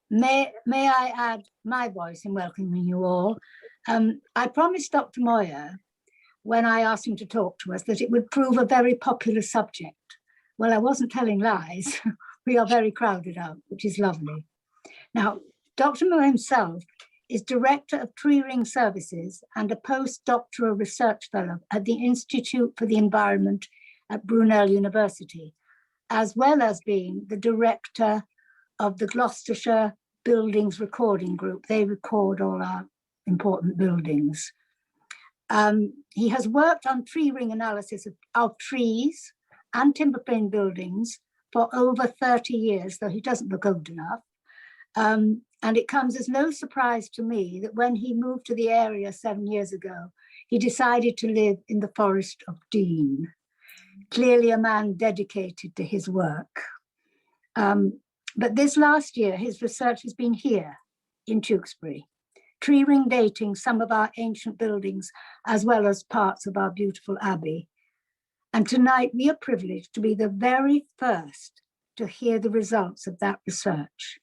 May I add my voice in welcoming you all? I promised Dr. Moyer, when I asked him to talk to us, that it would prove a very popular subject. Well, I wasn't telling lies. We are very crowded out, which is lovely. Now, Dr. Moore himself is Director of Tree Ring Services and a postdoctoral research fellow at the Institute for the Environment at Brunel University, as well as being the director of the Gloucestershire Buildings Recording Group. They record all our important buildings. He has worked on tree ring analysis of trees and timber frame buildings for over 30 years, though he doesn't look old enough. And it comes as no surprise to me that when he moved to the area 7 years ago, he decided to live in the Forest of Dean. Clearly a man dedicated to his work. But this last year, his research has been here in Tewkesbury, tree ring dating some of our ancient buildings as well as parts of our beautiful abbey. And tonight we are privileged to be the very first to hear the results of that research.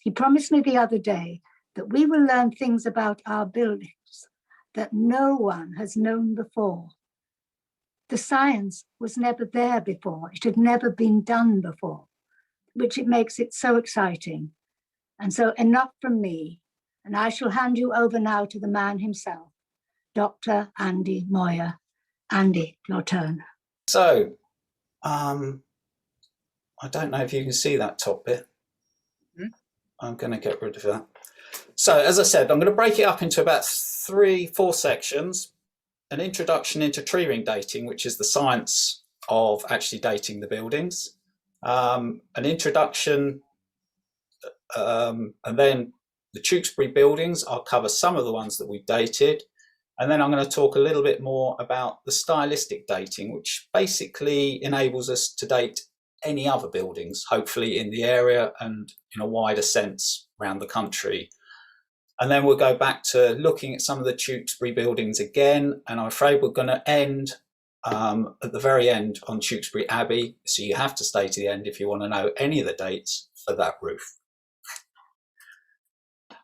He promised me the other day that we will learn things about our buildings that no one has known before. The science was never there before. It had never been done before, which it makes it so exciting. And so enough from me, and I shall hand you over now to the man himself, Dr. Andy Moyer. Andy, your turn. So, I don't know if you can see that top bit. I'm going to get rid of that. So, as I said, I'm going to break it up into about 3-4 sections. An introduction into tree ring dating, which is the science of actually dating the buildings. An introduction, and then the Tewkesbury buildings. I'll cover some of the ones that we've dated. And then I'm going to talk a little bit more about the stylistic dating, which basically enables us to date any other buildings, hopefully in the area and in a wider sense around the country. And then we'll go back to looking at some of the Tewkesbury buildings again. And I'm afraid we're going to end at the very end on Tewkesbury Abbey. So you have to stay to the end if you want to know any of the dates for that roof.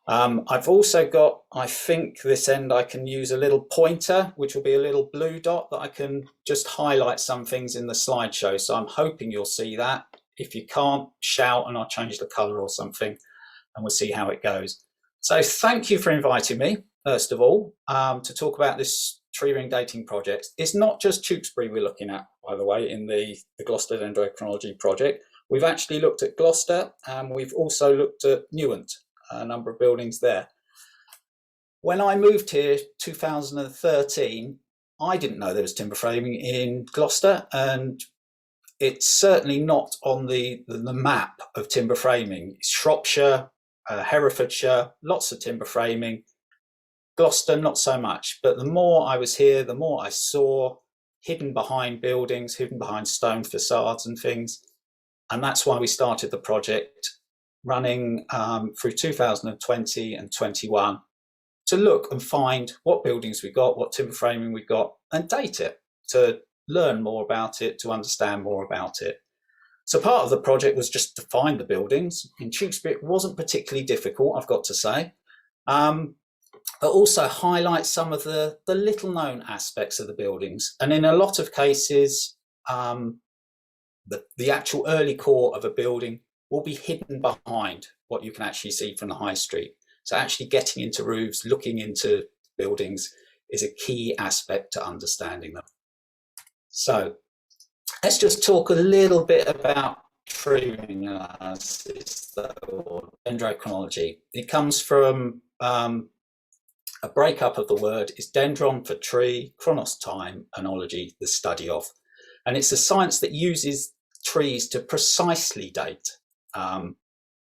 I've also got, I think this end I can use a little pointer, which will be a little blue dot that I can just highlight some things in the slideshow. So I'm hoping you'll see that. If you can't, shout and I'll change the colour or something and we'll see how it goes. So thank you for inviting me, first of all, to talk about this tree ring dating project. It's not just Tewkesbury we're looking at, by the way, in the Gloucester Dendrochronology project. We've actually looked at Gloucester and we've also looked at Newent, a number of buildings there. When I moved here 2013, I didn't know there was timber framing in Gloucester, and it's certainly not on the map of timber framing. It's Shropshire, Herefordshire, lots of timber framing. Gloucester, not so much. But the more I was here, the more I saw hidden behind buildings, hidden behind stone facades and things. And that's why we started the project, running through 2020 and 21 to look and find what buildings we got, what timber framing we got, and date it, to learn more about it, to understand more about it. So part of the project was just to find the buildings. In Tewkesbury, it wasn't particularly difficult, I've got to say, but also highlight some of the little known aspects of the buildings. And in a lot of cases, the actual early core of a building will be hidden behind what you can actually see from the high street. So actually getting into roofs, looking into buildings is a key aspect to understanding them. So let's just talk a little bit about tree ring analysis, or dendrochronology. It comes from a breakup of the word is dendron for tree, chronos time, and ology, the study of. And it's a science that uses trees to precisely date.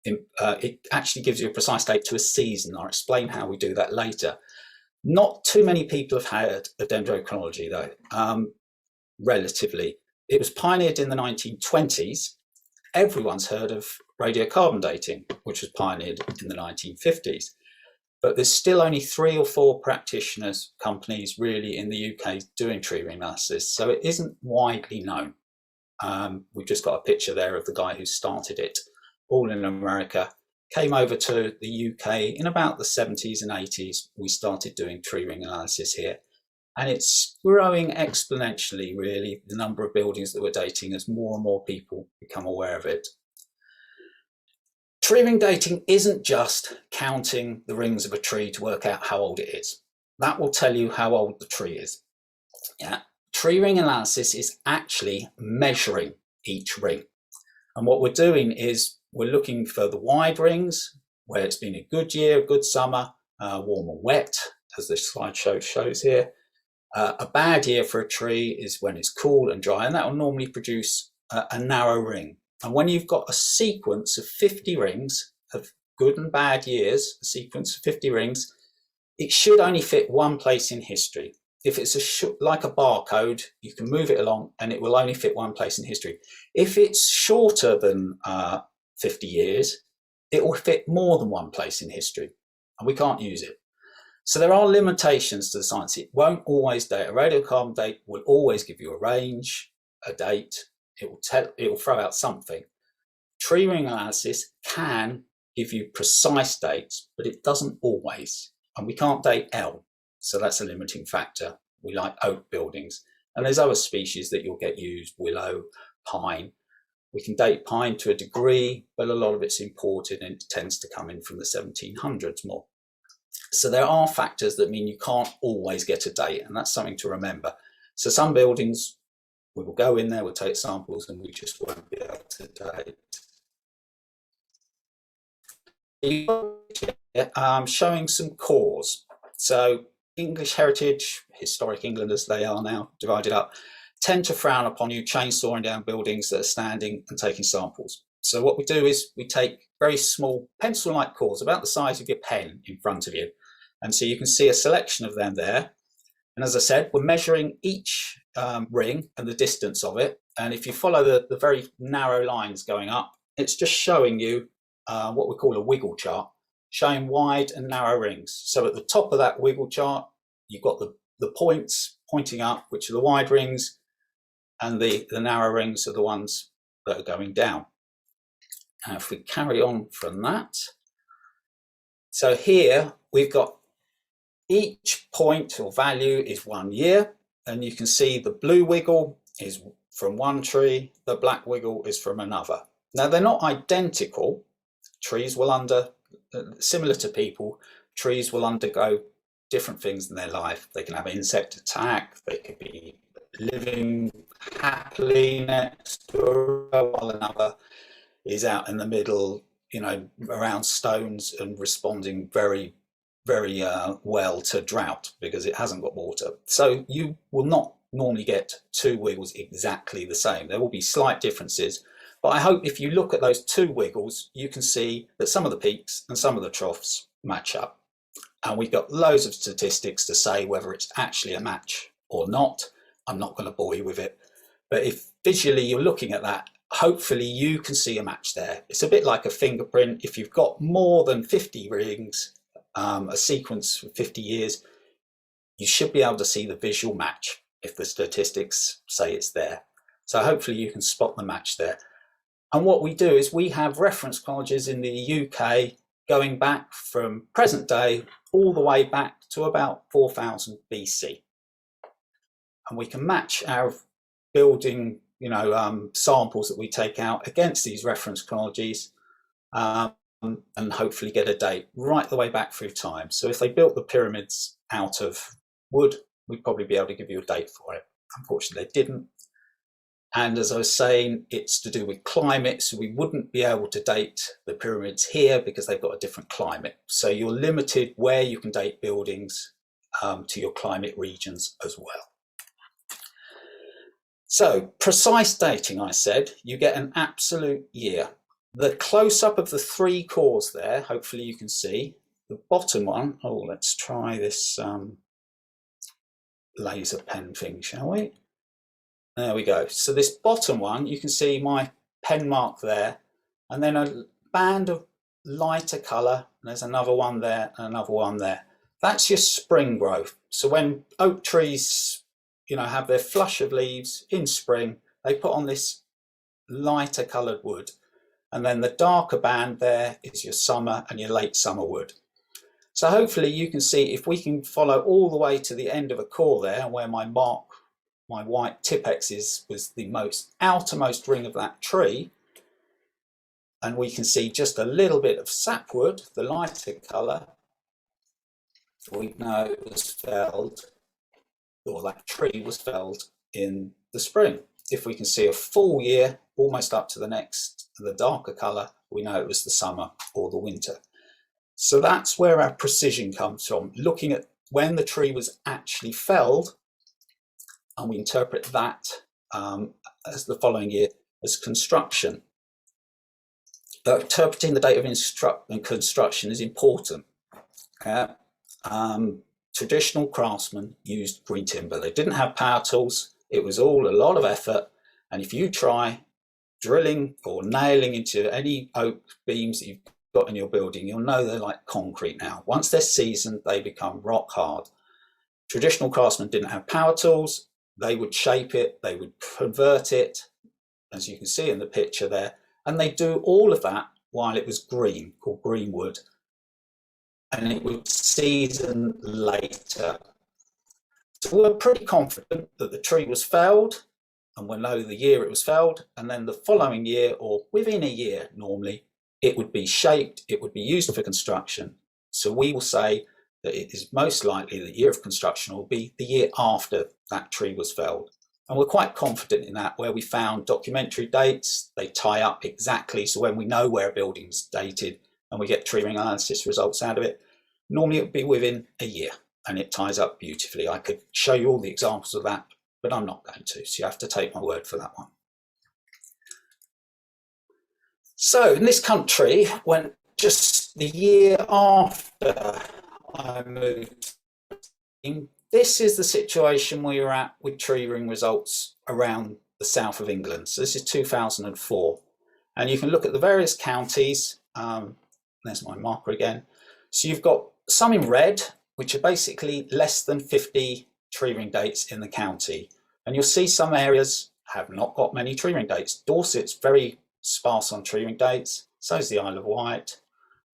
It actually gives you a precise date to a season. I'll explain how we do that later. Not too many people have heard of dendrochronology though, relatively. It was pioneered in the 1920s. Everyone's heard of radiocarbon dating, which was pioneered in the 1950s. But there's still only 3 or 4 practitioners, companies really in the UK doing tree ring analysis. So it isn't widely known. We've just got a picture there of the guy who started it, all in America. came over to the UK in about the 70s and 80s. We started doing tree ring analysis here. And it's growing exponentially, really, the number of buildings that we're dating as more and more people become aware of it. Tree ring dating isn't just counting the rings of a tree to work out how old it is. That will tell you how old the tree is. Yeah. Tree ring analysis is actually measuring each ring. And what we're doing is we're looking for the wide rings, where it's been a good year, a good summer, warm and wet, as this slideshow shows here. A bad year for a tree is when it's cool and dry, and that will normally produce a narrow ring. And when you've got a sequence of 50 rings of good and bad years, a sequence of 50 rings, it should only fit one place in history. If it's like a barcode, you can move it along and it will only fit one place in history. If it's shorter than 50 years, it will fit more than one place in history, and we can't use it. So there are limitations to the science. It won't always date. A radiocarbon date will always give you a range, a date. It will throw out something. Tree ring analysis can give you precise dates, but it doesn't always. And we can't date L, so that's a limiting factor. We like oak buildings, and there's other species that you'll get used: willow, pine. We can date pine to a degree, but a lot of it's imported and it tends to come in from the 1700s more. So there are factors that mean you can't always get a date, and that's something to remember. So some buildings, we will go in there, we'll take samples, and we just won't be able to date. Showing some cores. So English heritage, historic England as they are now divided up, tend to frown upon you chainsawing down buildings that are standing and taking samples. So what we do is we take very small pencil-like cores, about the size of your pen, in front of you. And so you can see a selection of them there. And as I said, we're measuring each ring and the distance of it. And if you follow the very narrow lines going up, it's just showing you what we call a wiggle chart, showing wide and narrow rings. So at the top of that wiggle chart, you've got the points pointing up, which are the wide rings, and the narrow rings are the ones that are going down. And if we carry on from that, so here we've got each point or value is 1 year, and you can see the blue wiggle is from one tree, the black wiggle is from another. Now they're not identical. Trees will similar to people, trees will undergo different things in their life. They can have insect attack, they could be living happily next to a row while another is out in the middle, around stones and responding very, very well to drought because it hasn't got water. So you will not normally get two wiggles exactly the same. There will be slight differences, but I hope if you look at those two wiggles, you can see that some of the peaks and some of the troughs match up. And we've got loads of statistics to say whether it's actually a match or not. I'm not going to bore you with it, but if visually you're looking at that, hopefully you can see a match there. It's a bit like a fingerprint. If you've got more than 50 rings, a sequence for 50 years, you should be able to see the visual match if the statistics say it's there. So hopefully you can spot the match there. And what we do is we have reference chronologies in the UK going back from present day all the way back to about 4000 BC. And we can match our building samples that we take out against these reference chronologies and hopefully get a date right the way back through time. So if they built the pyramids out of wood, we'd probably be able to give you a date for it. Unfortunately, they didn't. And as I was saying, it's to do with climate. So we wouldn't be able to date the pyramids here because they've got a different climate. So you're limited where you can date buildings to your climate regions as well. So precise dating, I said, you get an absolute year. The close-up of the three cores there, hopefully you can see. The bottom one, let's try this laser pen thing, shall we? There we go. So this bottom one, you can see my pen mark there, and then a band of lighter colour, and there's another one there and another one there. That's your spring growth. So when oak trees have their flush of leaves in spring, they put on this lighter coloured wood. And then the darker band there is your summer and your late summer wood. So hopefully you can see, if we can follow all the way to the end of a core there, where my white Tipex was the outermost ring of that tree, and we can see just a little bit of sapwood, the lighter colour, we know it was felled, or that tree was felled in the spring. If we can see a full year, almost up to the darker colour, we know it was the summer or the winter. So that's where our precision comes from, looking at when the tree was actually felled, and we interpret that as the following year as construction. But interpreting the date of construction is important. Traditional craftsmen used green timber. They didn't have power tools. It was all a lot of effort. And if you try drilling or nailing into any oak beams that you've got in your building, you'll know they're like concrete now. Once they're seasoned, they become rock hard. Traditional craftsmen didn't have power tools. They would shape it, they would convert it, as you can see in the picture there, and they do all of that while it was green, called green wood, and it would season later. So we're pretty confident that the tree was felled, and we'll know the year it was felled, and then the following year, or within a year normally, it would be shaped, it would be used for construction. So we will say that it is most likely the year of construction will be the year after that tree was felled. And we're quite confident in that, where we found documentary dates, they tie up exactly. So when we know where a building's dated and we get tree ring analysis results out of it, normally it would be within a year, and it ties up beautifully. I could show you all the examples of that, but I'm not going to, so you have to take my word for that one. So in this country, when just the year after I moved, this is the situation we were at with tree ring results around the south of England. So this is 2004. And you can look at the various counties. There's my marker again. So you've got some in red, which are basically less than 50 tree ring dates in the county. And you'll see some areas have not got many tree ring dates. Dorset's very sparse on tree ring dates. So is the Isle of Wight.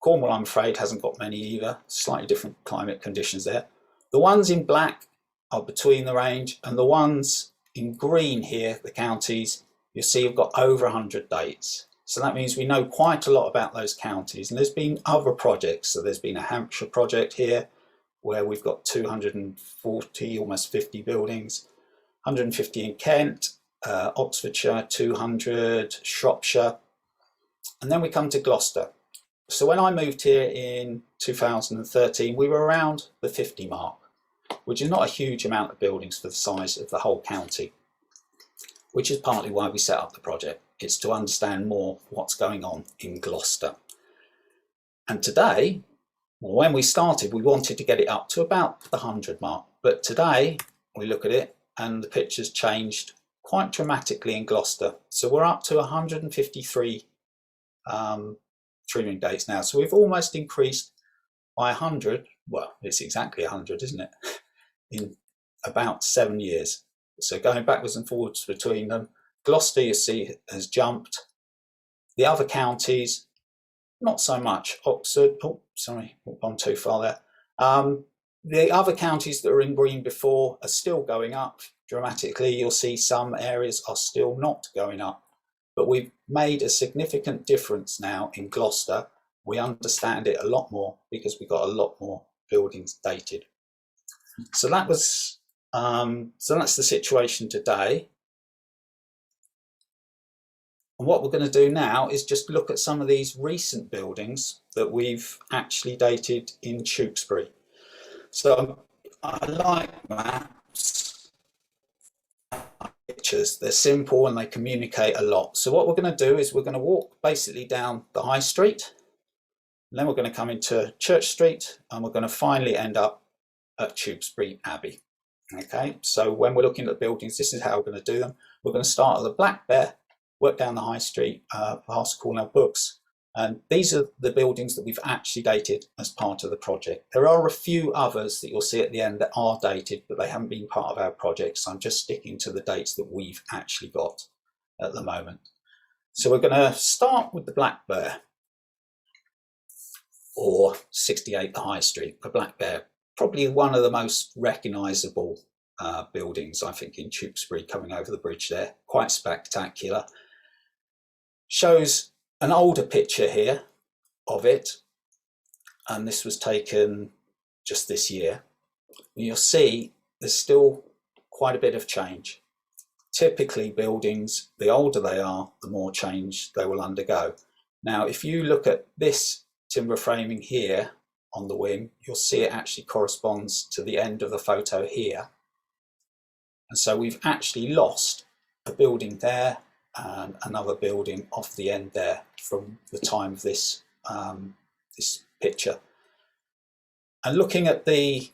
Cornwall, I'm afraid, hasn't got many either. Slightly different climate conditions there. The ones in black are between the range, and the ones in green here, the counties, you'll see have got over 100 dates. So that means we know quite a lot about those counties. And there's been other projects. So there's been a Hampshire project here where we've got 240, almost 50 buildings, 150 in Kent, Oxfordshire, 200, Shropshire. And then we come to Gloucester. So when I moved here in 2013, we were around the 50 mark, which is not a huge amount of buildings for the size of the whole county, which is partly why we set up the project. It's to understand more what's going on in Gloucester. And today, when we started, we wanted to get it up to about the 100 mark. But today, we look at it and the picture's changed quite dramatically in Gloucester. So we're up to 153 tree ring dates now. So we've almost increased by 100. Well, it's exactly 100, isn't it? In about 7 years. So going backwards and forwards between them. Gloucester, you see, has jumped. The other counties, not so much. Oxford, oh, sorry, I've gone too far there. The other counties that were in green before are still going up dramatically. You'll see some areas are still not going up. But we've made a significant difference now in Gloucester. We understand it a lot more because we've got a lot more buildings dated. So that was, so that's the situation today. And what we're going to do now is just look at some of these recent buildings that we've actually dated in Tewkesbury. So I like maps, pictures. They're simple and they communicate a lot. So what we're going to do is we're going to walk basically down the High Street, and then we're going to come into Church Street, and we're going to finally end up at Tewkesbury Abbey. Okay, so when we're looking at buildings, this is how we're going to do them. We're going to start at the Black Bear, work down the High Street, past Cornell Books, and these are the buildings that we've actually dated as part of the project. There are a few others that you'll see at the end that are dated, but they haven't been part of our project, so I'm just sticking to the dates that we've actually got at the moment. So we're going to start with the Black Bear, or 68 the High Street. The Black Bear, probably one of the most recognisable buildings, I think, in Tewkesbury, coming over the bridge there. Quite spectacular. Shows an older picture here of it, and this was taken just this year. And you'll see there's still quite a bit of change. Typically buildings, the older they are, the more change they will undergo. Now, if you look at this timber framing here on the wing, you'll see it actually corresponds to the end of the photo here. And so we've actually lost a building there and another building off the end there from the time of this, this picture. And looking at the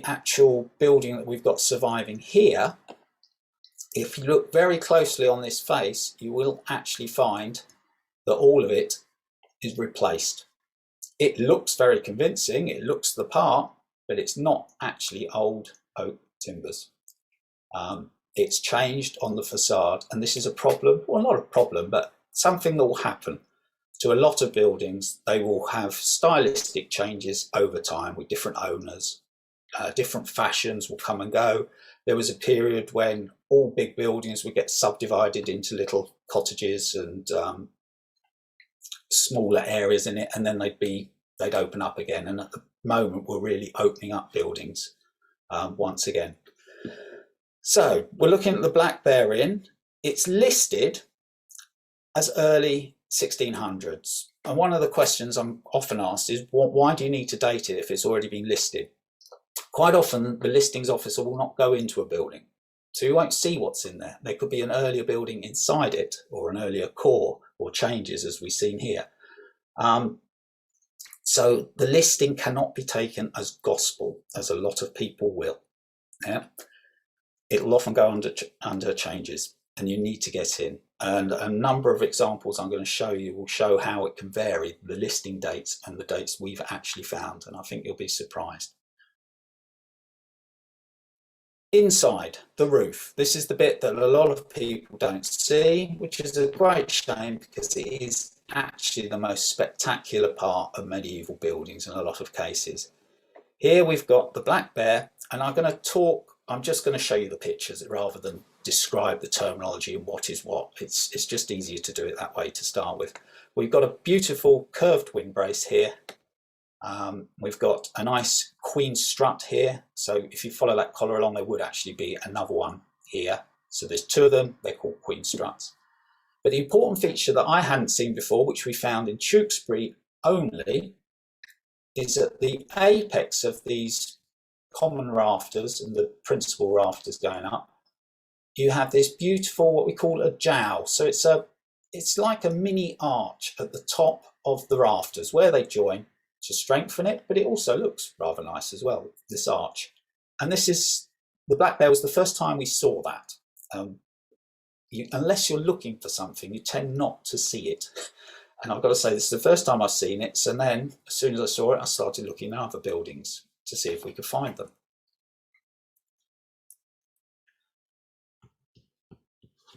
actual building that we've got surviving here, if you look very closely on this face, you will actually find that all of it is replaced. It looks very convincing, it looks the part, but it's not actually old oak timbers. It's changed on the facade, and this is a problem, well, not a problem, but something that will happen to a lot of buildings. They will have stylistic changes over time with different owners. Different fashions will come and go. There was a period when all big buildings would get subdivided into little cottages and smaller areas in it, and then they'd open up again. And at the moment, we're really opening up buildings once again. So we're looking at the Black Bear Inn. It's listed as early 1600s. And one of the questions I'm often asked is, why do you need to date it if it's already been listed? Quite often, the listings officer will not go into a building, so you won't see what's in there. There could be an earlier building inside it, or an earlier core, or changes, as we've seen here. So the listing cannot be taken as gospel, as a lot of people will. Yeah? It'll often go under changes, and you need to get in. And a number of examples I'm going to show you will show how it can vary, the listing dates and the dates we've actually found, and I think you'll be surprised. Inside the roof, this is the bit that a lot of people don't see, which is a great shame because it is actually the most spectacular part of medieval buildings in a lot of cases. Here we've got the Black Bear, and I'm just going to show you the pictures rather than describe the terminology and what is what. It's just easier to do it that way to start with. We've got a beautiful curved windbrace here. We've got a nice queen strut here, so if you follow that collar along, there would actually be another one here. So there's two of them, they're called queen struts. But the important feature that I hadn't seen before, which we found in Tewkesbury only, is at the apex of these common rafters and the principal rafters going up, you have this beautiful, what we call a jowl. So it's like a mini arch at the top of the rafters where they join to strengthen it, but it also looks rather nice as well, this arch. And this is, the Black Bear was the first time we saw that. Unless you're looking for something, you tend not to see it. And I've got to say, this is the first time I've seen it. So then, as soon as I saw it, I started looking at other buildings to see if we could find them.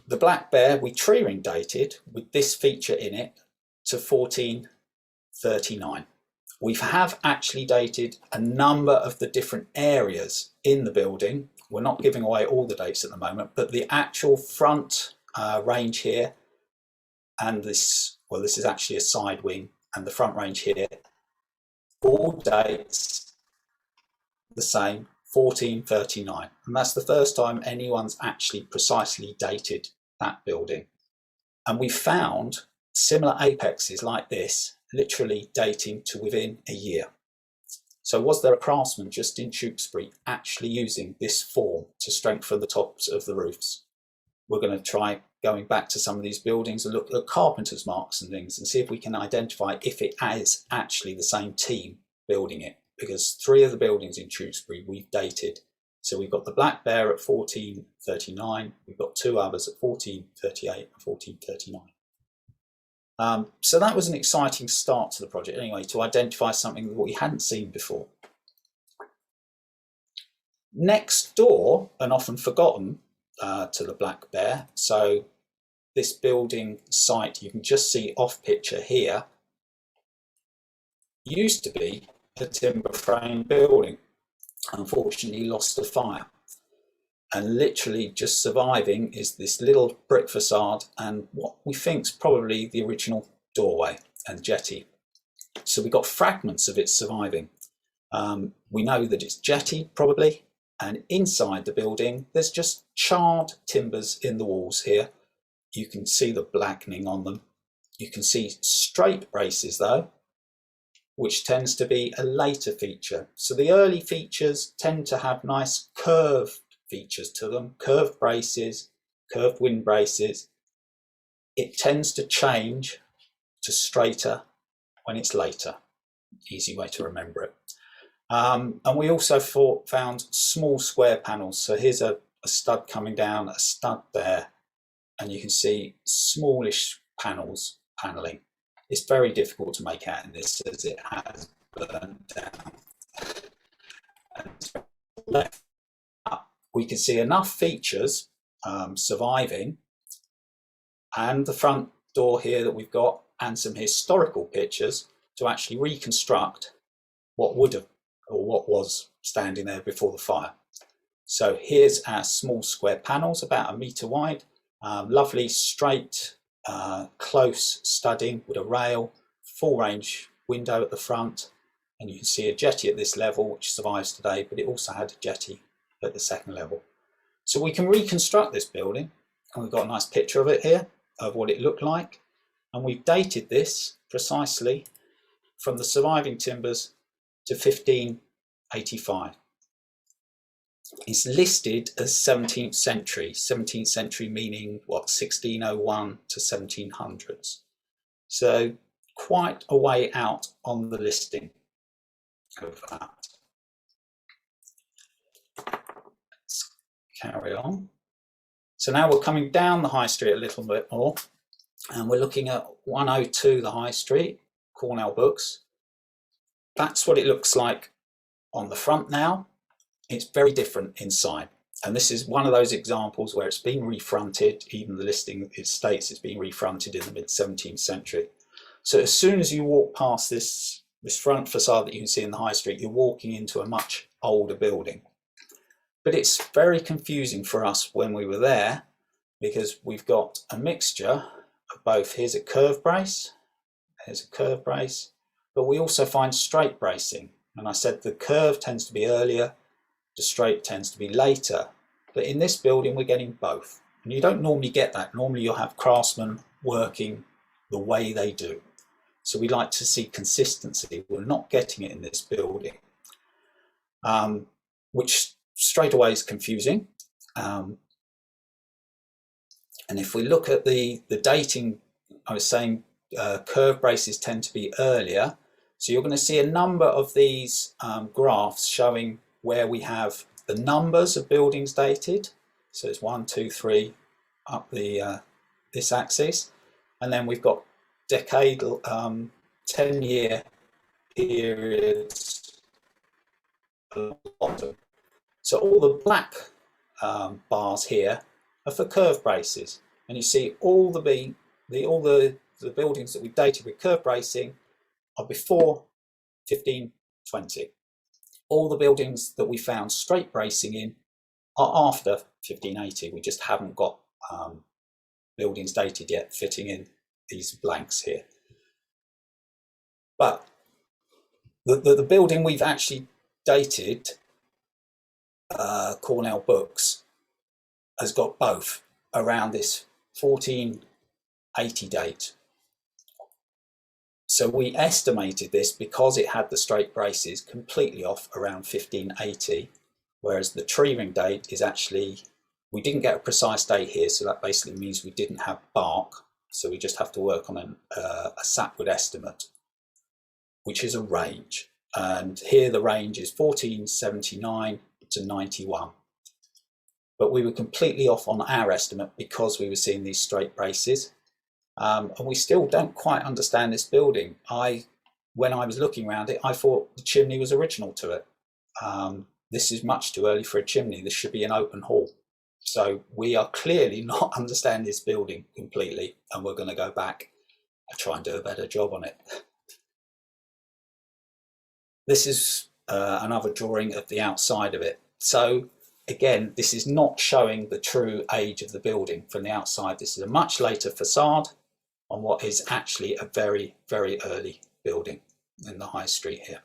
The Black Bear, we tree ring dated with this feature in it to 1439. We have actually dated a number of the different areas in the building. We're not giving away all the dates at the moment, but the actual front range here, and this is actually a side wing, and the front range here, all dates the same, 1439. And that's the first time anyone's actually precisely dated that building. And we found similar apexes like this, literally dating to within a year. So was there a craftsman just in Tewkesbury actually using this form to strengthen the tops of the roofs? We're going to try going back to some of these buildings and look at carpenter's marks and things and see if we can identify if it is actually the same team building it, because 3 of the buildings in Tewkesbury we've dated. So we've got the Black Bear at 1439, we've got 2 others at 1438 and 1439. So that was an exciting start to the project anyway, to identify something that we hadn't seen before. Next door, and often forgotten to the Black Bear, so this building site, you can just see off picture here, used to be a timber frame building, unfortunately lost to fire. And literally just surviving is this little brick facade and what we think is probably the original doorway and jetty. So we've got fragments of it surviving. We know that it's jetty probably, and inside the building there's just charred timbers in the walls here. You can see the blackening on them. You can see straight braces though, which tends to be a later feature. So the early features tend to have nice curved features to them, curved braces, curved wind braces. It tends to change to straighter when it's later. Easy way to remember it. And we also found small square panels. So here's a stud coming down, a stud there, and you can see smallish paneling. It's very difficult to make out in this as it has burnt down. And left up, we can see enough features surviving, and the front door here that we've got, and some historical pictures to actually reconstruct what would have or what was standing there before the fire. So here's our small square panels, about 1 metre wide, lovely straight close studding with a rail, full range window at the front, and you can see a jetty at this level which survives today, but it also had a jetty at the second level. So we can reconstruct this building, and we've got a nice picture of it here of what it looked like, and we've dated this precisely from the surviving timbers to 1585. It's listed as 17th century. 17th century meaning what, 1601 to 1700s. So quite a way out on the listing of that. Let's carry on. So now we're coming down the high street a little bit more, and we're looking at 102 the High Street, Cornell Books. That's what it looks like on the front now. It's very different inside. And this is one of those examples where it's been refronted. Even the listing, it states it's been refronted in the mid 17th century. So as soon as you walk past this front facade that you can see in the High Street, you're walking into a much older building. But it's very confusing for us when we were there, because we've got a mixture of both. Here's a curve brace, here's a curve brace, but we also find straight bracing. And I said the curve tends to be earlier, the straight tends to be later. But in this building, we're getting both. And you don't normally get that. Normally you'll have craftsmen working the way they do. So we like to see consistency. We're not getting it in this building, which straight away is confusing. And if we look at the dating, I was saying curve braces tend to be earlier. So you're going to see a number of these graphs showing where we have the numbers of buildings dated. So it's 1, 2, 3 up the this axis, and then we've got decadal 10-year periods at the bottom. So all the black bars here are for curve braces, and you see all the buildings that we dated with curve bracing are before 1520. All the buildings that we found straight bracing in are after 1580. We just haven't got buildings dated yet fitting in these blanks here. But the building we've actually dated, Cornell Books, has got both around this 1480 date. So we estimated this because it had the straight braces completely off around 1580, whereas the tree ring date is actually, we didn't get a precise date here, so that basically means we didn't have bark, so we just have to work on a sapwood estimate, which is a range. And here the range is 1479 to 91. But we were completely off on our estimate because we were seeing these straight braces. And we still don't quite understand this building. When I was looking around it, I thought the chimney was original to it. This is much too early for a chimney. This should be an open hall. So we are clearly not understanding this building completely, and we're going to go back and try and do a better job on it. This is another drawing of the outside of it. So again, this is not showing the true age of the building from the outside. This is a much later facade on what is actually a very, very early building in the high street here.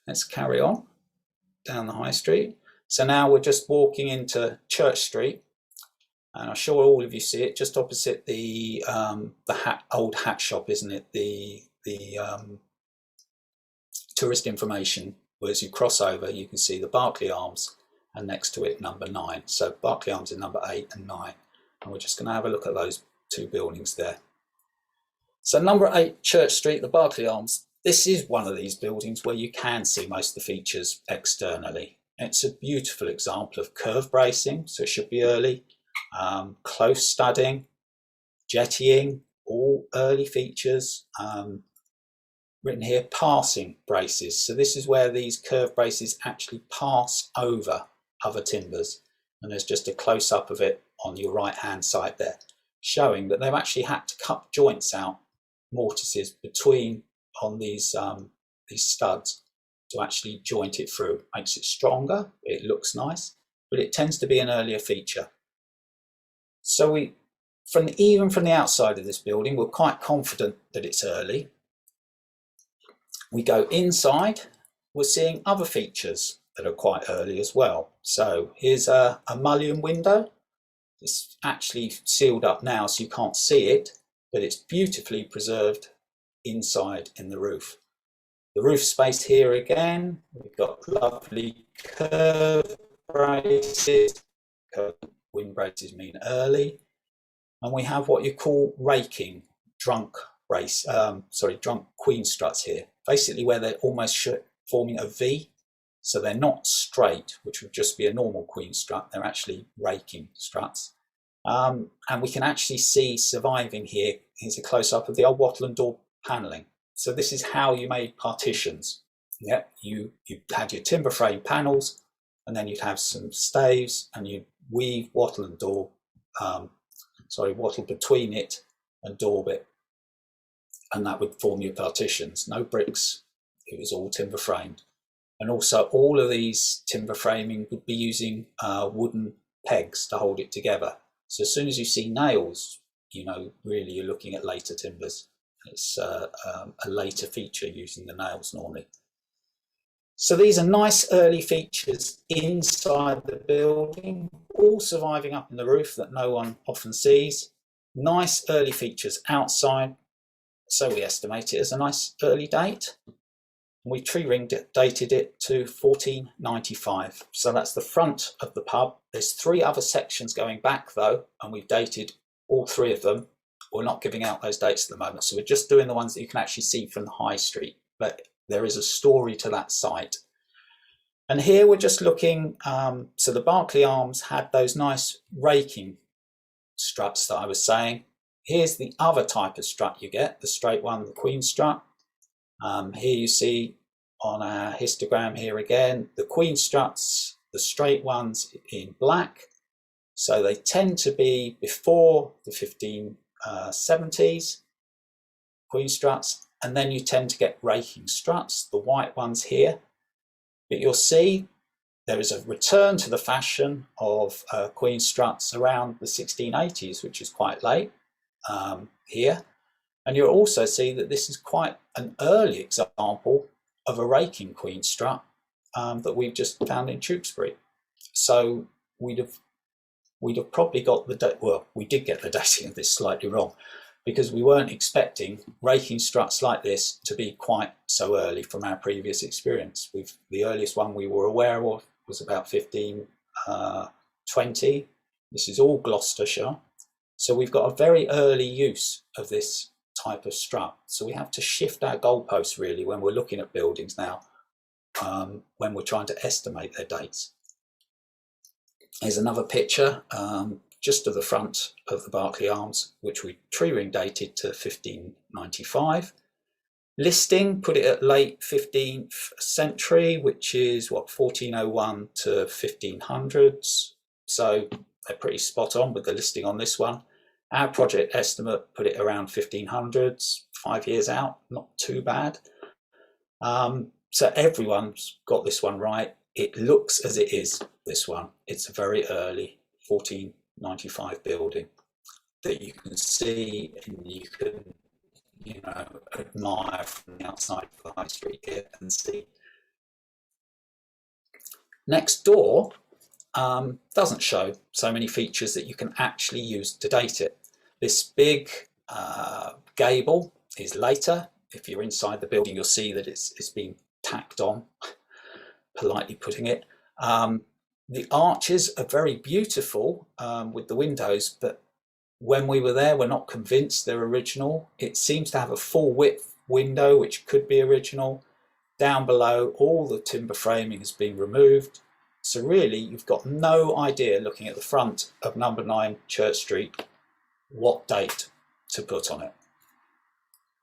Let's carry on down the high street. So now we're just walking into Church Street, and I'm sure all of you see it just opposite the old hat shop, isn't it? The tourist information. As you cross over, you can see the Berkeley Arms, and next to it number 9. So Berkeley Arms is number 8 and 9, and we're just going to have a look at those two buildings there. So number 8 Church Street, the Berkeley Arms. This is one of these buildings where you can see most of the features externally. It's a beautiful example of curve bracing, so it should be early, close studding, jettying, all early features. Written here, passing braces. So this is where these curve braces actually pass over other timbers. And there's just a close-up of it on your right-hand side there, showing that they've actually had to cut joints out, mortises between on these studs to actually joint it through. Makes it stronger, it looks nice, but it tends to be an earlier feature. So even from the outside of this building, we're quite confident that it's early. We go inside, we're seeing other features that are quite early as well. So here's a mullion window. It's actually sealed up now, so you can't see it, but it's beautifully preserved inside in the roof. The roof space here again, we've got lovely curve braces. Wind braces mean early. And we have what you call raking, drunk queen struts here, basically where they're almost forming a V. So they're not straight, which would just be a normal queen strut. They're actually raking struts. And we can actually see surviving here. Here's a close-up of the old wattle and door panelling. So this is how you made partitions. Yeah, you had your timber frame panels, and then you'd have some staves, and you'd weave wattle and door, wattle between it and daub it, and that would form your partitions. No bricks, it was all timber framed. And also all of these timber framing would be using wooden pegs to hold it together. So as soon as you see nails, you know, really you're looking at later timbers. It's a later feature using the nails normally. So these are nice early features inside the building, all surviving up in the roof that no one often sees. Nice early features outside. So we estimate it as a nice early date. We tree ring dated it to 1495. So that's the front of the pub. There's 3 other sections going back though, and we've dated all 3 of them. We're not giving out those dates at the moment, so we're just doing the ones that you can actually see from the high street. But there is a story to that site. And here we're just looking, so the Berkeley Arms had those nice raking struts that I was saying. Here's the other type of strut you get, the straight one, the queen strut. Here you see on our histogram here again, the queen struts, the straight ones in black. So they tend to be before the 1570s, queen struts, and then you tend to get raking struts, the white ones here. But you'll see there is a return to the fashion of queen struts around the 1680s, which is quite late here. And you'll also see that this is quite an early example of a raking queen strut that we've just found in Tewkesbury. So we'd have probably got we did get the dating of this slightly wrong, because we weren't expecting raking struts like this to be quite so early from our previous experience. The earliest one we were aware of was about 1520. This is all Gloucestershire. So we've got a very early use of this type of strut. So we have to shift our goalposts really when we're looking at buildings now, when we're trying to estimate their dates. Here's another picture just to the front of the Berkeley Arms, which we tree ring dated to 1595. Listing, put it at late 15th century, which is what, 1401 to 1500s. so they're pretty spot on with the listing on this one. Our project estimate put it around 1500s, 5 years out, not too bad. So everyone's got this one right. It looks as it is, this one. It's a very early 1495 building that you can see and you can, admire from the outside of the high street here and see. Next door doesn't show so many features that you can actually use to date it. This big gable is later. If you're inside the building, you'll see that it's been tacked on, politely putting it. The arches are very beautiful with the windows, but when we were there, we're not convinced they're original. It seems to have a full width window, which could be original. Down below, all the timber framing has been removed. So really, you've got no idea, looking at the front of number 9 Church Street, what date to put on it.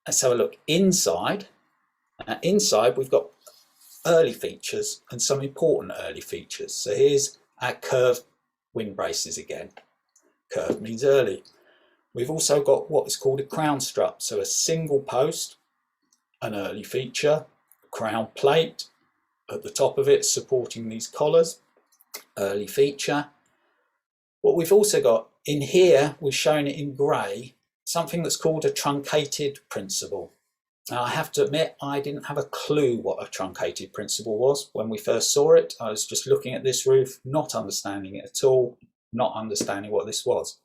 Let's have a look inside. Inside, we've got early features and some important early features. So here's our curved wind braces again. Curved means early. We've also got what is called a crown strut, so a single post, an early feature, crown plate at the top of it supporting these collars, early feature. What we've also got in here, we're showing it in grey, something that's called a truncated principle. Now I have to admit, I didn't have a clue what a truncated principle was when we first saw it. I was just looking at this roof, not understanding it at all, not understanding what this was.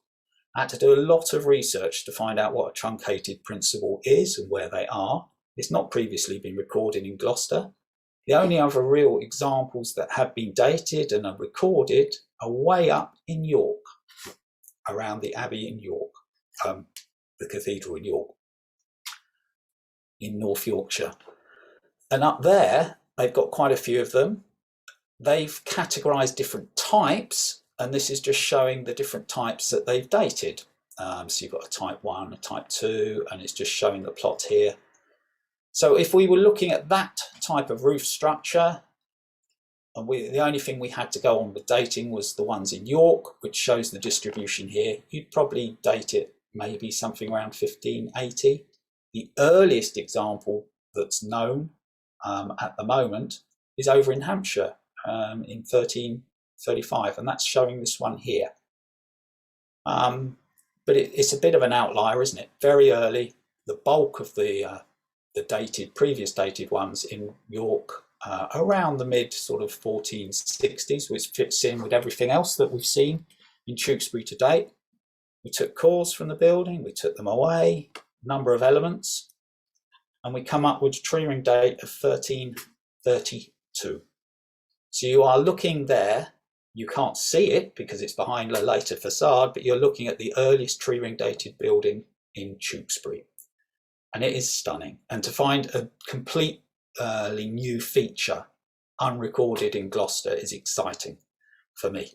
I had to do a lot of research to find out what a truncated principle is and where they are. It's not previously been recorded in Gloucester. The only other real examples that have been dated and are recorded are way up in York, around the Abbey in York, the cathedral in York, in North Yorkshire. And up there, they've got quite a few of them. They've categorised different types, and this is just showing the different types that they've dated. So you've got a type 1, a type 2, and it's just showing the plot here. So if we were looking at that type of roof structure, and the only thing we had to go on with dating was the ones in York, which shows the distribution here, you'd probably date it maybe something around 1580. The earliest example that's known at the moment is over in Hampshire in 1335, and that's showing this one here. But it's a bit of an outlier, isn't it? Very early. The bulk of the previous dated ones in York around the mid sort of 1460s, which fits in with everything else that we've seen in Tewkesbury to date. We took cores from the building, we took them away, number of elements, and we come up with a tree ring date of 1332. So you are looking there, you can't see it because it's behind a later facade, but you're looking at the earliest tree ring dated building in Tewkesbury. And it is stunning. And to find a completely new feature unrecorded in Gloucester is exciting for me.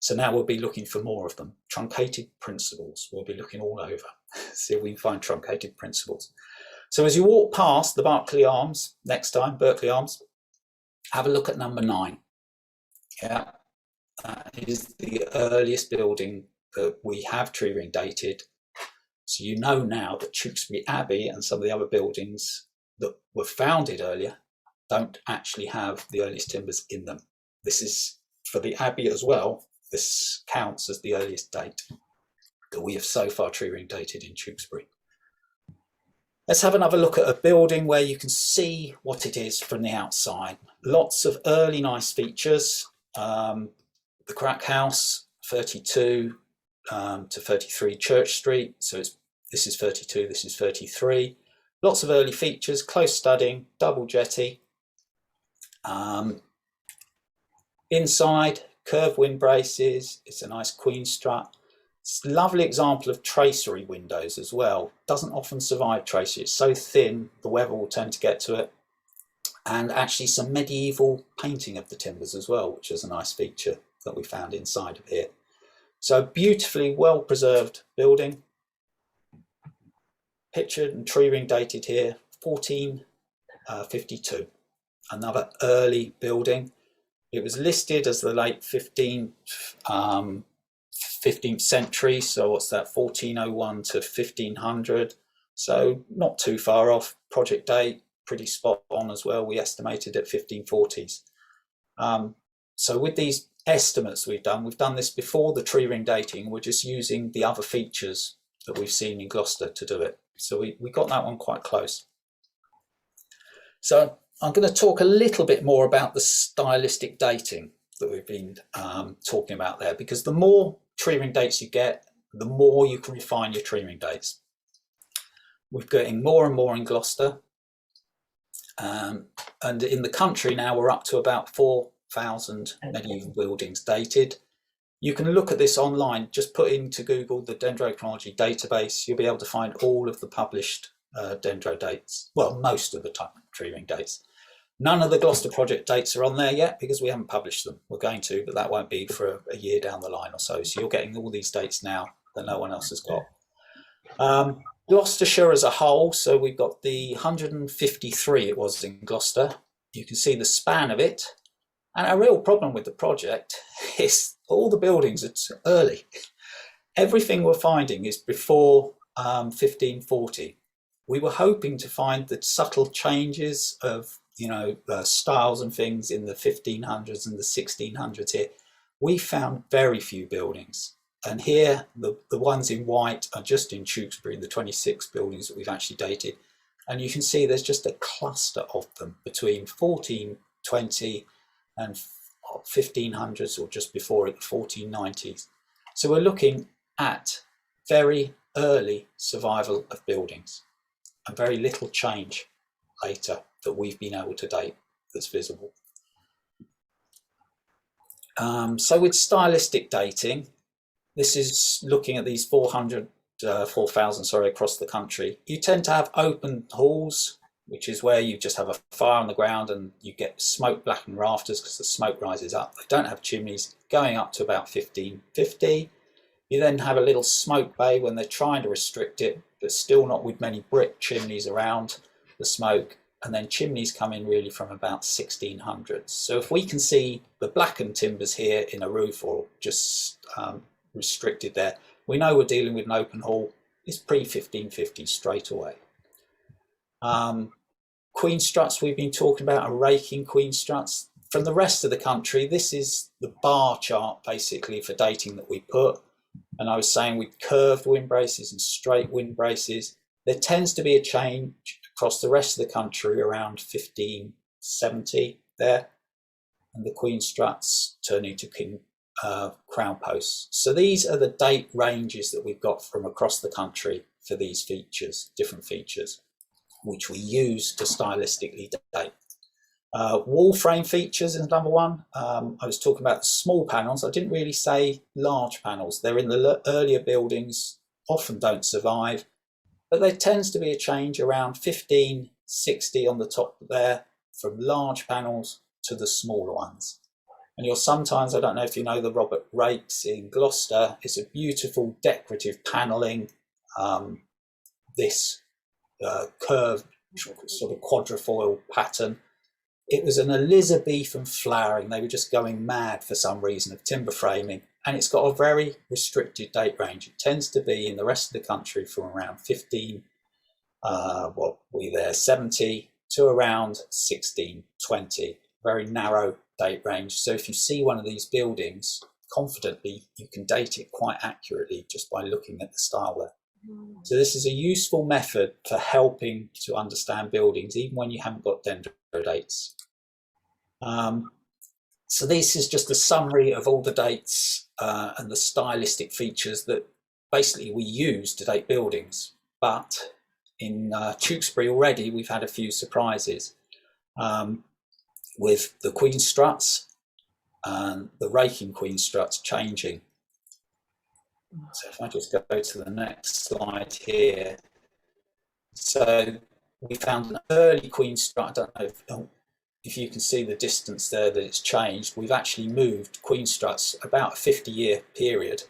So now we'll be looking for more of them. Truncated principles. We'll be looking all over. See if we can find truncated principles. So as you walk past the Berkeley Arms, next time, Berkeley Arms, have a look at number 9. Yeah, it is the earliest building that we have tree ring dated. So you know now that Tewkesbury Abbey and some of the other buildings that were founded earlier don't actually have the earliest timbers in them. This is for the Abbey as well. This counts as the earliest date that we have so far tree ring dated in Tewkesbury. Let's have another look at a building where you can see what it is from the outside. Lots of early nice features. The Crack House, 32 to 33 Church Street. So this is 32, this is 33. Lots of early features, close studding, double jetty. Inside, curved wind braces. It's a nice queen strut. It's a lovely example of tracery windows as well. Doesn't often survive tracery. It's so thin, the weather will tend to get to it. And actually some medieval painting of the timbers as well, which is a nice feature that we found inside of here. So beautifully well preserved building. Pictured and tree ring dated here, 1452. Another early building. It was listed as the late 15th century, so what's that, 1401 to 1500, so not too far off. Project date pretty spot on as well. We estimated at 1540s. So with these estimates we've done this before the tree ring dating. We're just using the other features that we've seen in Gloucester to do it. So we got that one quite close. So I'm going to talk a little bit more about the stylistic dating that we've been talking about there, because the more tree ring dates you get, the more you can refine your tree ring dates. We're getting more and more in Gloucester, and in the country now we're up to about 4,000 medieval buildings dated. You can look at this online, just put into Google the Dendrochronology database. You'll be able to find all of the published dendro dates, well, most of the tree ring dates. None of the Gloucester project dates are on there yet because we haven't published them. We're going to, but that won't be for a year down the line or so. So you're getting all these dates now that no one else has got. Gloucestershire as a whole, so we've got the 153 it was in Gloucester. You can see the span of it. And a real problem with the project is all the buildings are early. Everything we're finding is before 1540. We were hoping to find the subtle changes of styles and things in the 1500s and the 1600s here. We found very few buildings. And here, the ones in white are just in Tewkesbury, the 26 buildings that we've actually dated. And you can see there's just a cluster of them between 1420 and 1500s, or just before it, the 1490s. So we're looking at very early survival of buildings and very little change later that we've been able to date that's visible. So with stylistic dating, this is looking at these 4,000 across the country. You tend to have open halls, which is where you just have a fire on the ground and you get smoke blackened rafters because the smoke rises up. They don't have chimneys, going up to about 1550. You then have a little smoke bay when they're trying to restrict it, but still not with many brick chimneys around the smoke. And then chimneys come in really from about 1600s. So if we can see the blackened timbers here in a roof or just restricted there, we know we're dealing with an open hall. It's pre-1550 straight away. Queen struts we've been talking about are raking queen struts. From the rest of the country, this is the bar chart basically for dating that we put. And I was saying with curved wind braces and straight wind braces, there tends to be a change across the rest of the country around 1570 there, and the queen struts turning to crown posts. So these are the date ranges that we've got from across the country for these features, different features, which we use to stylistically date. Wall frame features is number one. I was talking about the small panels. I didn't really say large panels. They're in the earlier buildings, often don't survive, but there tends to be a change around 1560 on the top there, from large panels to the smaller ones. And you'll sometimes, I don't know if you know the Robert rakes in Gloucester, it's a beautiful decorative panelling, this curved sort of quadrifoil pattern. It was an Elizabethan flowering. They were just going mad for some reason of timber framing. And it's got a very restricted date range. It tends to be in the rest of the country from around 70 to around 1620. Very narrow date range. So if you see one of these buildings, confidently, you can date it quite accurately just by looking at the style there. So this is a useful method for helping to understand buildings, even when you haven't got dendro dates. So this is just a summary of all the dates and the stylistic features that basically we use to date buildings. But in Tewkesbury already, we've had a few surprises with the queen struts and the raking queen struts changing. So if I just go to the next slide here. So we found an early queen strut. I don't know if you can see the distance there that it's changed. We've actually moved queen struts about a 50-year period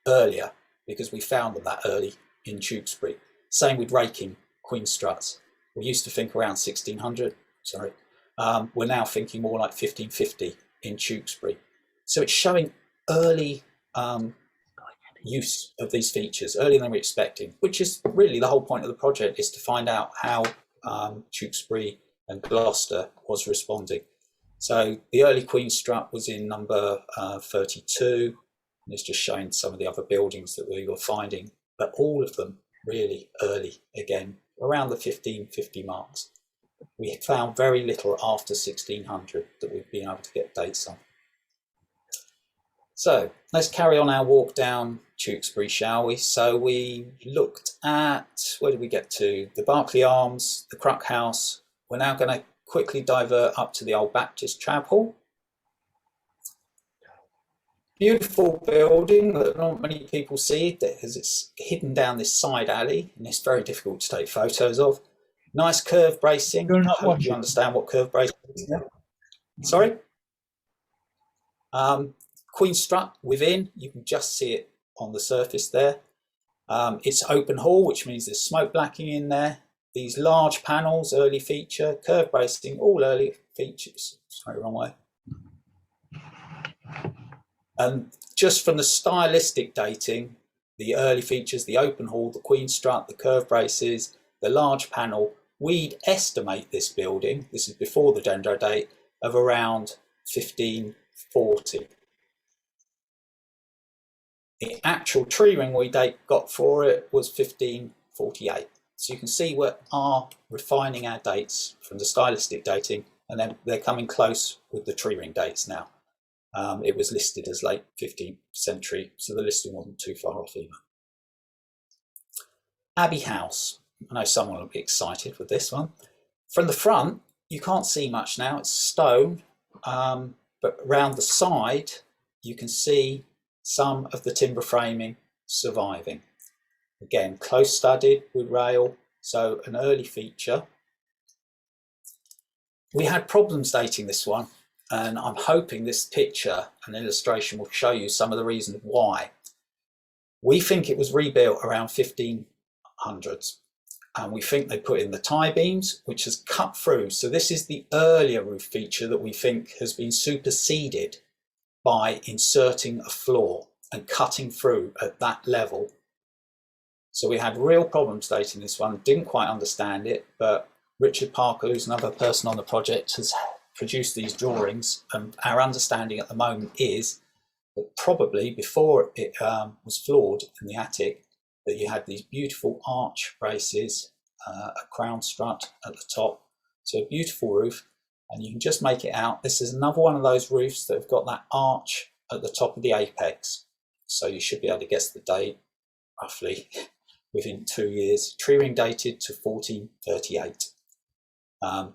earlier because we found them that early in Tewkesbury. Same with raking queen struts. We used to think around 1600, sorry. We're now thinking more like 1550 in Tewkesbury. So it's showing early use of these features, earlier than we're expecting, which is really the whole point of the project, is to find out how Tewkesbury and Gloucester was responding. So the early Queen Strut was in number 32, and it's just showing some of the other buildings that we were finding, but all of them really early, again, around the 1550 marks. We found very little after 1600 that we've been able to get dates on. So let's carry on our walk down Tewkesbury, shall we? So we looked at, where did we get to? The Berkeley Arms, the Crook House. We're now going to quickly divert up to the Old Baptist Chapel. Beautiful building that not many people see because it's hidden down this side alley and it's very difficult to take photos of. Nice curve bracing. I hope you understand what curve bracing is now. Sorry? Queen Strut within, you can just see it on the surface there. It's open hall, which means there's smoke blacking in there. These large panels, early feature, curve bracing, all early features. Sorry, wrong way. And just from the stylistic dating, the early features, the open hall, the Queen Strut, the curve braces, the large panel, we'd estimate this building, this is before the Dendro date, of around 1540. The actual tree ring we got for it was 1548. So you can see we are refining our dates from the stylistic dating, and then they're coming close with the tree ring dates now. It was listed as late 15th century, so the listing wasn't too far off either. Abbey House. I know someone will be excited with this one. From the front, you can't see much now, it's stone, but around the side, you can see some of the timber framing surviving. Again, close studded with rail, so an early feature. We had problems dating this one, and I'm hoping this picture and illustration will show you some of the reasons why. We think it was rebuilt around 1500s, and we think they put in the tie beams, which has cut through. So this is the earlier roof feature that we think has been superseded by inserting a floor and cutting through at that level. So we had real problems dating this one, didn't quite understand it, but Richard Parker, who's another person on the project, has produced these drawings, and our understanding at the moment is that probably before it was floored in the attic, that you had these beautiful arch braces, a crown strut at the top, so a beautiful roof, and you can just make it out. This is another one of those roofs that have got that arch at the top of the apex, so you should be able to guess the date roughly within 2 years. Tree ring dated to 1438.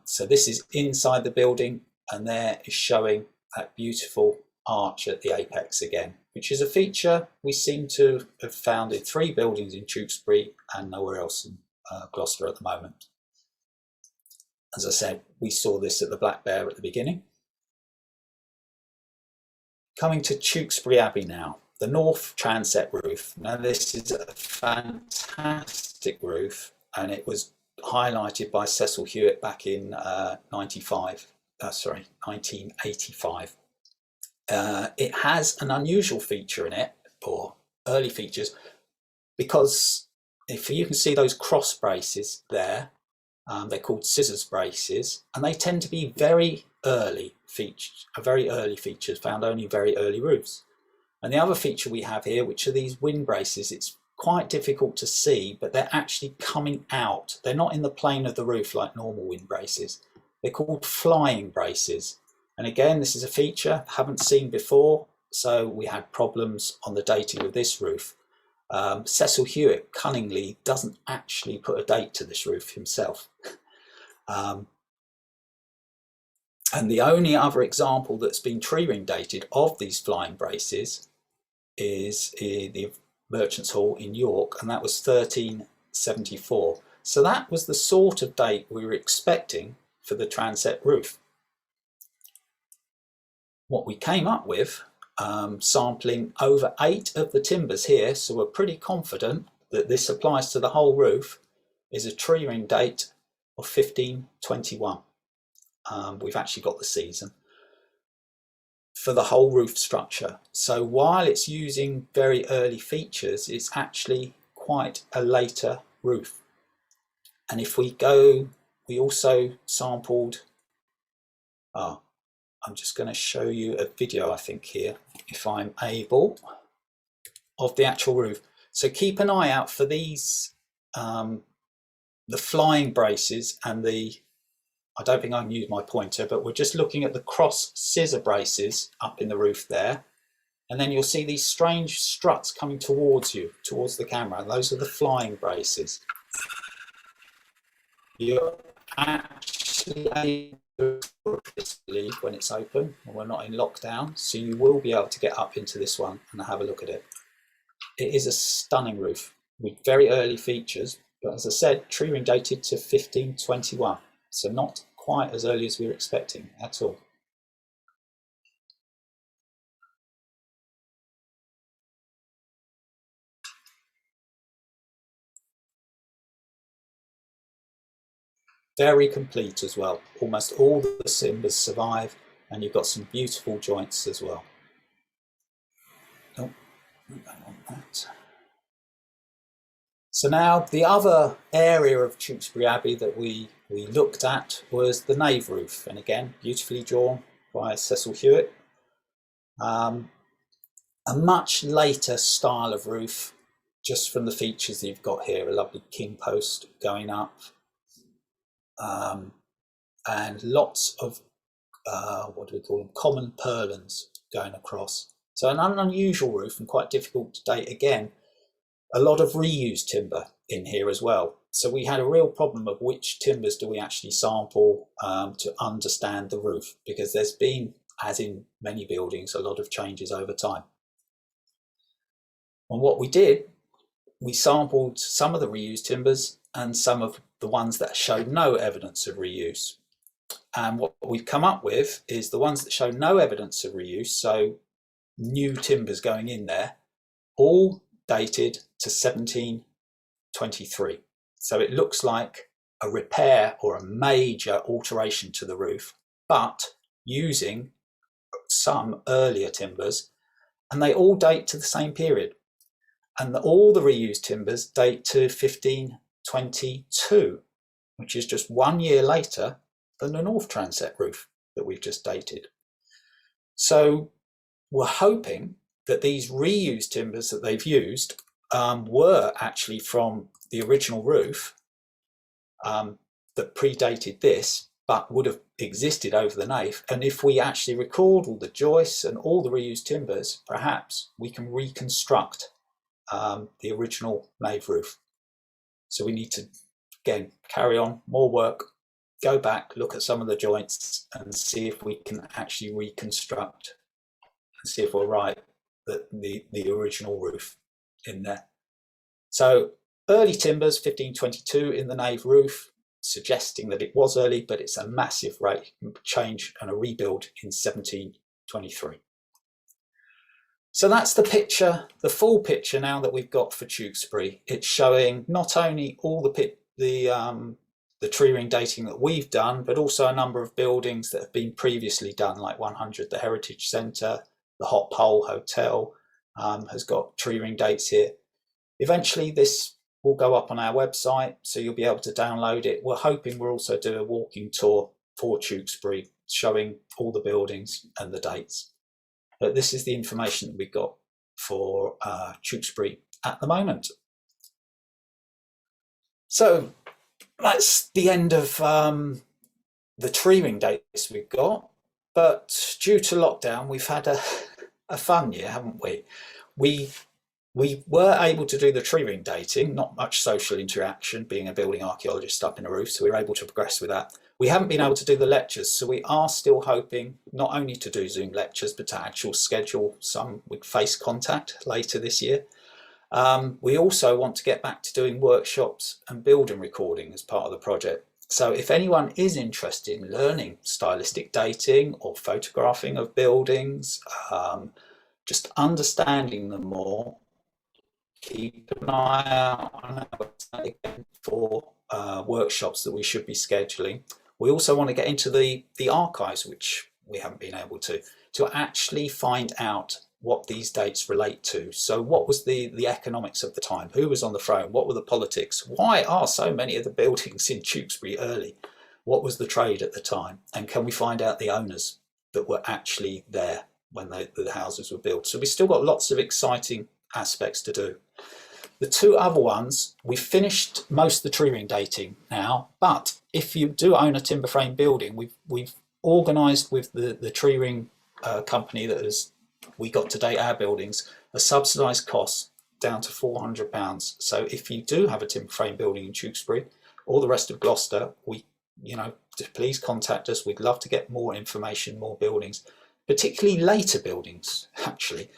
So this is inside the building, and there is showing that beautiful arch at the apex again, which is a feature we seem to have found in 3 buildings in Tewkesbury and nowhere else in Gloucester at the moment. As I said, we saw this at the Black Bear at the beginning. Coming to Tewkesbury Abbey now, the north transept roof. Now this is a fantastic roof, and it was highlighted by Cecil Hewitt back in 1985. It has an unusual feature in it, or early features, because if you can see those cross braces there, they're called scissors braces, and they tend to be very early features, found only in very early roofs. And the other feature we have here, which are these wind braces, it's quite difficult to see, but they're actually coming out. They're not in the plane of the roof like normal wind braces. They're called flying braces. And again, this is a feature I haven't seen before, so we had problems on the dating of this roof. Cecil Hewitt cunningly doesn't actually put a date to this roof himself. And the only other example that's been tree ring dated of these flying braces is the Merchants Hall in York, and that was 1374. So that was the sort of date we were expecting for the transept roof. What we came up with, sampling over 8 of the timbers here, so we're pretty confident that this applies to the whole roof, is a tree ring date of 1521. We've actually got the season. for the whole roof structure. So while it's using very early features, it's actually quite a later roof. And if we go, we also sampled, I'm just going to show you a video, I think, here, if I'm able, of the actual roof. So keep an eye out for these, the flying braces and the, I don't think I can use my pointer, but we're just looking at the cross scissor braces up in the roof there. And then you'll see these strange struts coming towards you, towards the camera. Those are the flying braces. You're actually able to leave when it's open, and we're not in lockdown, so you will be able to get up into this one and have a look at it. It is a stunning roof with very early features, but as I said, tree ring dated to 1521, so not quite as early as we were expecting at all. Very complete as well. Almost all the timbers survive, and you've got some beautiful joints as well. Oh, I don't want that. So now the other area of Tewkesbury Abbey that we looked at was the nave roof, and again, beautifully drawn by Cecil Hewitt. A much later style of roof, just from the features that you've got here, a lovely king post going up, and lots of, what do we call them, common purlins going across. So an unusual roof and quite difficult to date again. A lot of reused timber in here as well. So we had a real problem of which timbers do we actually sample to understand the roof, because there's been, as in many buildings, a lot of changes over time. And what we did, we sampled some of the reused timbers and some of the ones that showed no evidence of reuse. And what we've come up with is the ones that show no evidence of reuse, so new timbers going in there, all dated to 1723. So it looks like a repair or a major alteration to the roof, but using some earlier timbers, and they all date to the same period. And all the reused timbers date to 1522, which is just 1 year later than the north transept roof that we've just dated. So we're hoping that these reused timbers that they've used were actually from the original roof that predated this, but would have existed over the nave. And if we actually record all the joists and all the reused timbers, perhaps we can reconstruct the original nave roof. So we need to, again, carry on, more work, go back, look at some of the joints and see if we can actually reconstruct and see if we're right, that the original roof in there. So early timbers, 1522 in the nave roof, suggesting that it was early, but it's a massive rate change and a rebuild in 1723. So that's the picture, the full picture now that we've got for Tewkesbury. It's showing not only all the tree ring dating that we've done, but also a number of buildings that have been previously done, like 100, the Heritage Centre, the Hot Pole Hotel has got tree ring dates here. Eventually this will go up on our website, so you'll be able to download it. We're hoping we'll also do a walking tour for Tewkesbury, showing all the buildings and the dates. But this is the information that we've got for Tewkesbury at the moment. So that's the end of the tree ring dates we've got. But due to lockdown, we've had a fun year, haven't we? We were able to do the tree ring dating, not much social interaction, being a building archaeologist up in a roof, so we were able to progress with that. We haven't been able to do the lectures, so we are still hoping not only to do Zoom lectures, but to actually schedule some with face contact later this year. We also want to get back to doing workshops and building recording as part of the project. So if anyone is interested in learning stylistic dating or photographing of buildings, just understanding them more, keep an eye out on our website again for workshops that we should be scheduling. We also want to get into the archives, which we haven't been able to actually find out what these dates relate to. So what was the economics of the time? Who was on the throne? What were the politics? Why are so many of the buildings in Tewkesbury early? What was the trade at the time? And can we find out the owners that were actually there when the houses were built? So we've still got lots of exciting aspects to do. The two other ones, we've finished most of the tree ring dating now, but if you do own a timber frame building, we've organised with the tree ring company we got to date our buildings, a subsidised cost down to £400. So if you do have a timber frame building in Tewkesbury or the rest of Gloucester, please contact us. We'd love to get more information, more buildings, particularly later buildings, actually.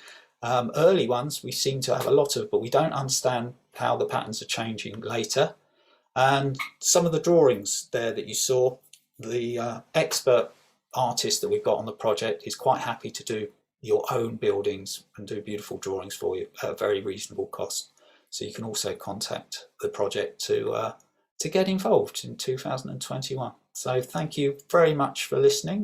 Early ones we seem to have a lot of, but we don't understand how the patterns are changing later. And some of the drawings there that you saw, the expert artist that we've got on the project is quite happy to do your own buildings and do beautiful drawings for you at a very reasonable cost. So you can also contact the project to get involved in 2021. So thank you very much for listening.